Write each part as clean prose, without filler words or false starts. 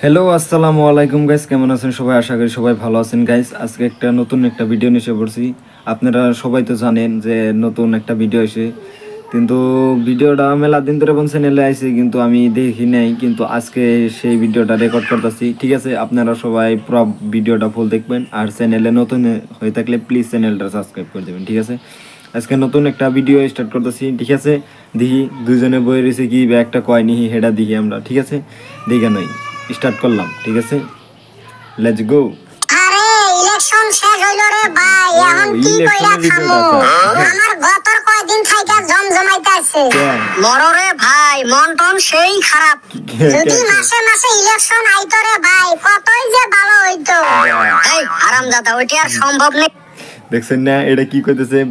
Hello আসসালামু আলাইকুম guys, কেমন আছেন সবাই? আশা করি সবাই ভালো আছেন গাইস। আজকে নতুন একটা ভিডিও নিয়ে এসে পড়ছি। আপনারা সবাই তো জানেন যে নতুন একটা ভিডিও এসে, কিন্তু ভিডিওটা মেলা দিন ধরে কোন চ্যানেলে আইছে কিন্তু আমি দেখি নাই, কিন্তু আজকে সেই ভিডিওটা রেকর্ড করতেছি। ঠিক আছে, আপনারা সবাই পুরো ভিডিওটা ফুল দেখবেন, আর চ্যানেলে নতুন হয়ে থাকলে প্লিজ চ্যানেলটা সাবস্ক্রাইব করে দেবেন। ঠিক আছে, আজকে নতুন একটা ভিডিও স্টার্ট করতেছি। ঠিক আছে, দেখি দুইজনে বই রয়েছে কি বা একটা কয় নিহি হেডা দেখি আমরা। ঠিক আছে, দেখে নই স্টার্ট করলাম। ঠিক আছে, লেটস গো। আরে ইলেকশন শেষ হইল রে ভাই, এখন কি কইরা খামু? আমার গতর কয়দিন থাইকা জমজমাইতাছে। মরো রে ভাই, মন টন সেই খারাপ। যদি মাসে মাসে ইলেকশন আইতো রে ভাই, কতই যে ভালো হইতো। এই হারামজাদা, ওইটা আর সম্ভব নেই। দেখছেন না এটা কি কইতেছে?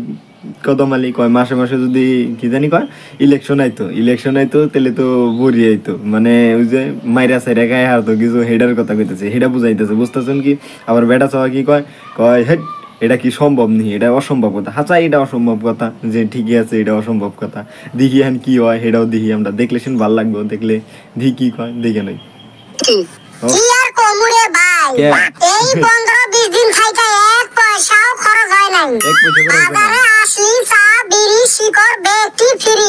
কদম আলী কয় মাসে মাসে যদি কি জানি কয় ইলেকশন আইতো তাহলে তো বড়ি আইতো, মানে ওই যে মাইরা সাইরা গায়ে হারতো কিছু, হেডার কথা কইতেছে, হেডা বুঝাইতেছে। বুঝতেছেন কি? আবার বেটা চাওয়া কি কয় কয় হেড এটা কি সম্ভব নেই, এটা অসম্ভব কথা। হাঁচা এটা অসম্ভব কথা, যে ঠিকই আছে এটা অসম্ভব কথা। দেখি এখন কি হয়, হেডাও দেখি আমরা, দেখলে শুন ভাল লাগবে, দেখলে দেখি কি কয় দেখে নই। কি আর কমুরে ভাই, এই 15-20 দিন থাইকা এক পয়সাও খরচ হয় নাই। এক পয়সা করে বাজারে আসলি চা বিড়ি শিকড় বেটি ফ্রি।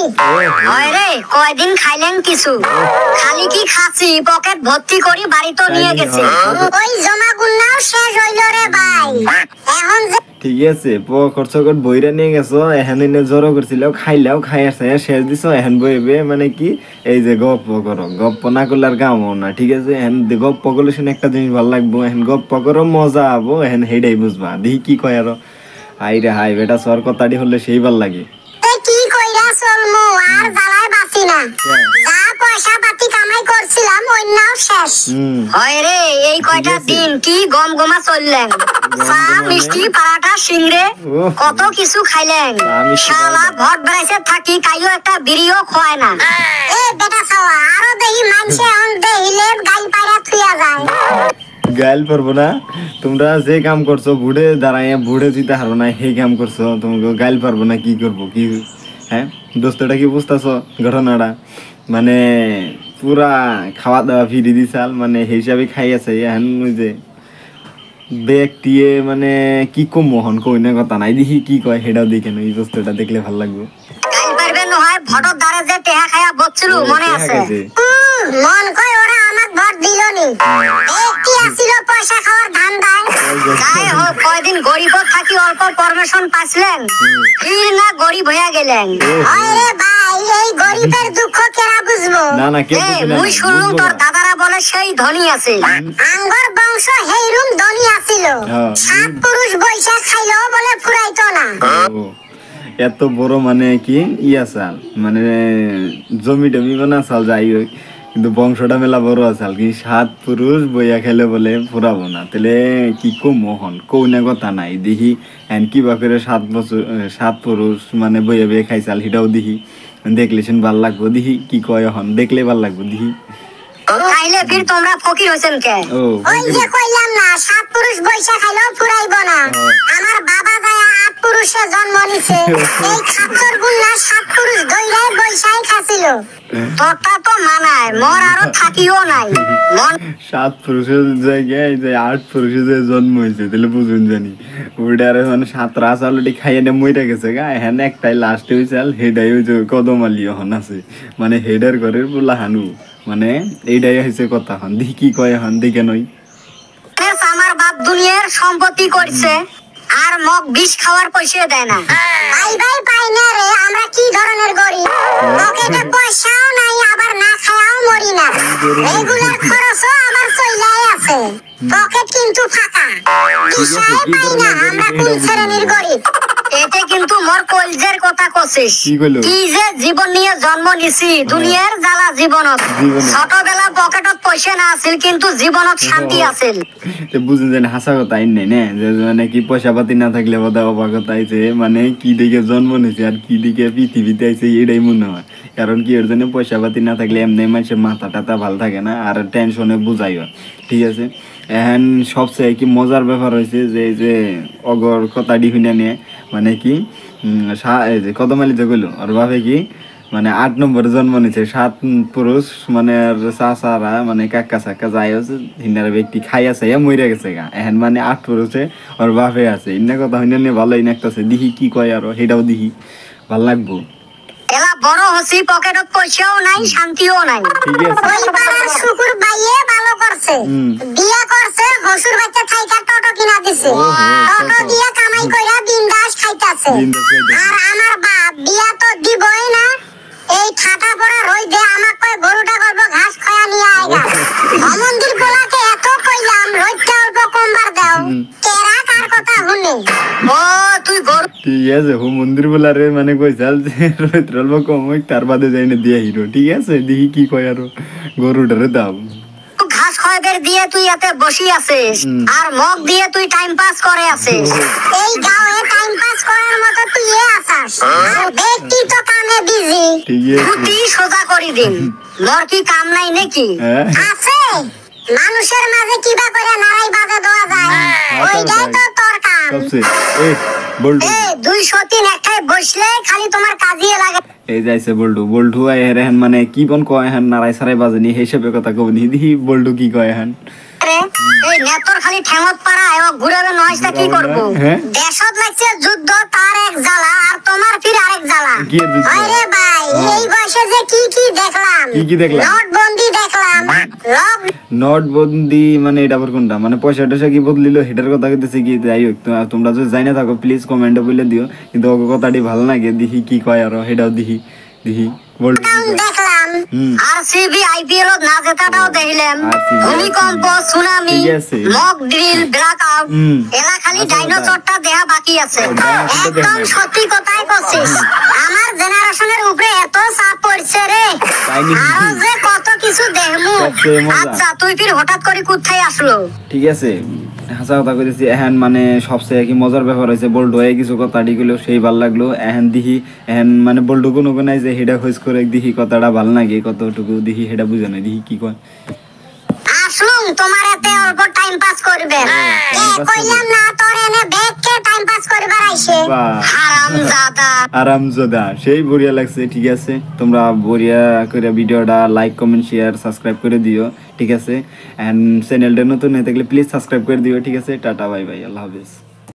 হয় রে, কয়দিন খাইলেন কিছু? খালি কি খাচ্ছি, পকেট ভর্তি করি বাড়ি তো নিয়ে গেছে। ওই জমা গুন্নাও শেষ হইল রে ভাই। এখন যে ঠিক আছে, খরচ কর বইরা নিয়ে গেছো, এখন এনে জড়ো করছিল, খাইলাও খাই আছে শেষ দিছ, এখন বইবে মানে কি এই যে গপ্প করো, গপ্প না করলে আর কামও না। ঠিক আছে, এখন গপ্প করলে শুনে একটা জিনিস ভালো লাগবো, এখন গপ্প করো মজা আবো, এখন হেডাই বুঝবা। দেখি কি কয় আরো। হাই রে হাই, বেটা সর কথাটি হলে সেই ভাল লাগে। কি কইরা চলমু, আর জ্বালায় বাঁচি না। যা পয়সা পাতি কামাই করছিলাম ওই নাও শেষ। হয় রে, এই কয়টা দিন কি গম গমা চললেন। চা মিষ্টি পারাটা সিংড়ে কত কিছু খাইলেন। শালা ভট বেড়াইছে থাকি কাইও একটা বিড়িও খোয়ায় না। এ বেটা ছাওয়া, আরো দেখি মানছে অন দেহিলে গাইল পাইরা থুইয়া যায়। গাইল পারবো না, তোমরা যে কাম করছো বুড়ে দাঁড়াইয়া বুড়ে জিতে হারো না, সেই কাম করছো, তোমাকে গাইল পারবো না? কি করবো কি? হ্যাঁ দোস্তটা কি বুঝতেছো ঘটনাটা? মানে পুরা খাওয়া দাওয়া ফিরি দিছাল, মানে হিসাবে খাইয়াছে। এখন ওই যে ব্যক্তিয়ে মানে কি কম মোহন কই না কথা নাই, দেখি কি কয় সেটাও দেখে এই দোস্তটা দেখলে ভালো লাগবে। গাইল পারবে নহয়, ভটর দ্বারে যে টেহা খায়া বচ্ছিল মনে আছে? মন কই ওরা আমাক ভোট দিলনি। একটি আসিল পয়সা খাওয়ার ধান্দায়। যাই হোক, কয়দিন গরিব থাকি অল্প পারমিশন পাইছিলেন, ফির না গরিব হইয়া গেলেন। আরে ভাই, এই গরিবের দুঃখ কেরা বুঝবো? না না, কে বুঝবে না, মুই শুনলুম তোর দাদারা বলে সেই ধনী আছে। আঙ্গর বংশ হেইরুম ধনী আছিল। সাত পুরুষ বৈশা খাইলেও বলে ফুরাইতো না। এত বড় মানে কি চাল, মানে জমি টমি বানা চাল যাই হোক, কিন্তু বংশটা মেলা বড় আসাল কি 7 পুরুষ বইয়া খেলে বলে ফুরাবো না। তাহলে কি কো মোহন কৌ না কথা নাই। দেখি এন কি বা করে 7 পুরুষ মানে বইয়া বইয়া খাইছাল, সেটাও দেখি, দেখলে শুন ভাল লাগবো। দেখি কি কয়, এখন দেখলে ভাল লাগবো। দেখি খাইলে ফির তোমরা ফকির হইছেন কে? ওই যে কইলাম না, 7 পুরুষ বৈশা খাইলেও ফুরাইবো না। আমার বাবা যায় 8 পুরুষে জন্ম নিছে। এই খাচ্চর গুন্না 7 পুরুষ দইরাই বৈশাই খাছিল। তোরটা তো মানায়, মোর আরো থাকিও নাই। 7 পুরুষের জায়গায় যে 8 পুরুষের যে জন্ম হয়েছে, তাহলে বুঝুন জানি ওইটার মানে 7 রাস অলরেডি খাইয়ে না মইটা গেছে গা। এখন একটাই লাস্টে হয়েছে, হেডাই ওই যে কদম আলী এখন আছে, মানে হেডার ঘরের বলা হানু, মানে এইটাই হয়েছে কথা। হন দেখি কি কয়, এখন দেখে নই। আমার বাপ দুনিয়ার সম্পত্তি করছে, আর মগ বিষ খাওয়ার পয়সা দেয় না। ভাই ভাই পাই না রে, আমরা কি ধরনের গরিব? পকেটে পয়সাও নাই, আবার না খাওয়াও মরি না। রেগুলার খরচও আমার চইলাই আছে, পকেট কিন্তু ফাঁকা। দিশাই পাই না আমরা কোন শ্রেণীর গরিব। এতে কিন্তু মোর কলজের কথা কছিস। কি যে জীবন নিয়ে জন্ম নিছি, দুনিয়ার জ্বালা জীবনত। ছোটবেলা পকেটত পয়সা না আছিল, কিন্তু জীবনত শান্তি আছিল। বুঝুন জানি হাসা কথা আইন নাই না, যে মানে কি পয়সা পাতি না থাকলে বোধ অবাকতা আইছে, মানে কি দিকে জন্ম নিয়েছে আর কি দিকে পৃথিবীতে আইছে এটাই মনে হয়। কারণ কি এর জন্য পয়সা পাতি না থাকলে এমনি মানুষের মাথা টাথা ভালো থাকে না, আর টেনশনে বুঝাই হয়। ঠিক আছে, এখন সবচেয়ে কি মজার ব্যাপার হয়েছে যে এই যে অগর কথা ডিফিনা নিয়ে, মানে কি এই যে কদম আলী যে গেলো ওর বাপে কি মানে 8 নম্বরে জন্ম নিছে, 7 পুরুষ মানে চাচারা মানে কাকা চাকা যাই আছে হিনার ব্যক্তি খাই আছে মরে গেছে গা এখন মানে 8 পুরুষে ওর বাপে আছে ইন্না কথা হইনা নিয়ে ভালোই নাকতাছে দেখি কি কয় আর সেটাও দেখি ভাল লাগবো। এলা বড় হসি, পকেটত পয়সাও নাই, শান্তিও নাই। ঠিক আছে। ওই পাড়ার শুকুর বাইয়ে ভালো করছে, বিয়া করছে, হসুর বাচ্চা থাইকা টোটো কিনা দিছে, টোটো দিয়ে কামাই কইরা বিন্দাস খাইতাছে। আর আমার বাপ বিয়া তো দিবই না, এই ঠাটা পড়া রইদে আমাক কয় গরুটা করব ঘাস খায়া নিয়ে আইগা। মন্দির পোলাকে এত কইলাম রইদটা অল্প কমবার দাও, কেরা কার কথা শুনে। ও তুই গরু ঠিক আছে হো মন্দির বলারে মানে কইছাল যে রইত্রল কম হই তার বাদে যাই না দিয়া হিরো। ঠিক আছে দেখি কি কয় আর গরুটারে দাও। ঘাস খয়দের দিয়ে তুই এতে বসি আছিস আর মগ দিয়ে তুই টাইম পাস করে আছিস। এই গাঁয়ে টাইম পাস করার মতো তুই আছাস, ব্যক্তি তো কামে বিজি। ঠিক আছে। বুদ্ধি সোজা করি দিন, মোর কি কাম নাই নাকি? হ্যাঁ। আছে, মানুষের মাঝে কিবা করে নারাই বাজে দেওয়া যায়, ওইটাই তো তোর কাম। সবসে এ বল্টু এ 203 একটাই বসলে খালি তোমার কাজিয়ে লাগে। এই যাইছে বল্টু বল্টু আই হেন মানে কি বন কয় হেন নারাই সারাই বাজেনি হিসেবে কথা কবনি দেখি বল্টু কি কয় হেন। রে, এই নেতর খালি ঠেঙত পাড়া এবং ঘুরাবে নয়টা কি করব? হ্যাঁ? দেশত লাগছে যুদ্ধ, তার এক জ্বালা আর তোমার ফির আরেক জ্বালা। কি যুদ্ধ? আরে ভাই, এই বয়সে যে কি দেখলাম। কি কি দেখলাম? নোটবন্দি দেখলাম, নোটবন্দি মানে এটা আবার কোনটা মানে পয়সা টয়সা কি বদলিল হেটার কথা কইতেছে কি যাই হোক তোমরা যদি জানি না থাকো প্লিজ কমেন্টে বলে দিও কিন্তু ওকে কথাটি ভালো লাগে দেখি কি কয় আর সেটাও দেখি দেখি বল্টু কি কয়। দেখলাম, আরসিবি আইপিএল না জেতাটাও দেখলাম, RCB ভূমিকম্প, সুনামি, ঠিক আছে। মক ড্রিল, ব্ল্যাকআউট, এলা খালি আচ্ছা, ডাইনোসরটা দেখা বাকি আছে। ডাইনোসরটা দেখা একদম নাই। সত্যি কথাই কইছিস, আমার জেনারেশনের উপরে এত চাপ পড়ছে রে, তাই নাকি? আরো যে কত কিছু দেখমু। সবচেয়ে মজা। আচ্ছা তুই ফির হঠাৎ করে কোথায় আসলো? ঠিক আছে হাসা কথা কইতেছি এখন মানে সবচেয়ে কি মজার ব্যাপার হয়েছে বল্টু হয়ে কিছু কথা দিগুলো সেই ভাল লাগলো এখন দেখি এখন মানে বল্টু কোনো নাই যে হেডা হইস করে দেখি কথাটা ভাল লাগে কতটুকু দেখি হেডা বুঝে নাই দেখি কি কয়। আসলুম তোমার এতে অল্প টাইম পাস করবে, কইলাম না তোর এনে ব্যাগকে টাইম পাস করবার আইছে, বাহ। হারামজাদা। আরামজাদা সেই বড়িয়া লাগছে। ঠিক আছে তোমরা বড়িয়া করে ভিডিওটা লাইক কমেন্ট শেয়ার সাবস্ক্রাইব করে দিও। ঠিক আছে এন্ড চ্যানেলটা নতুন হয়ে থাকলে প্লিজ সাবস্ক্রাইব করে দিও। ঠিক আছে টাটা বাই বাই আল্লাহ হাফেজ।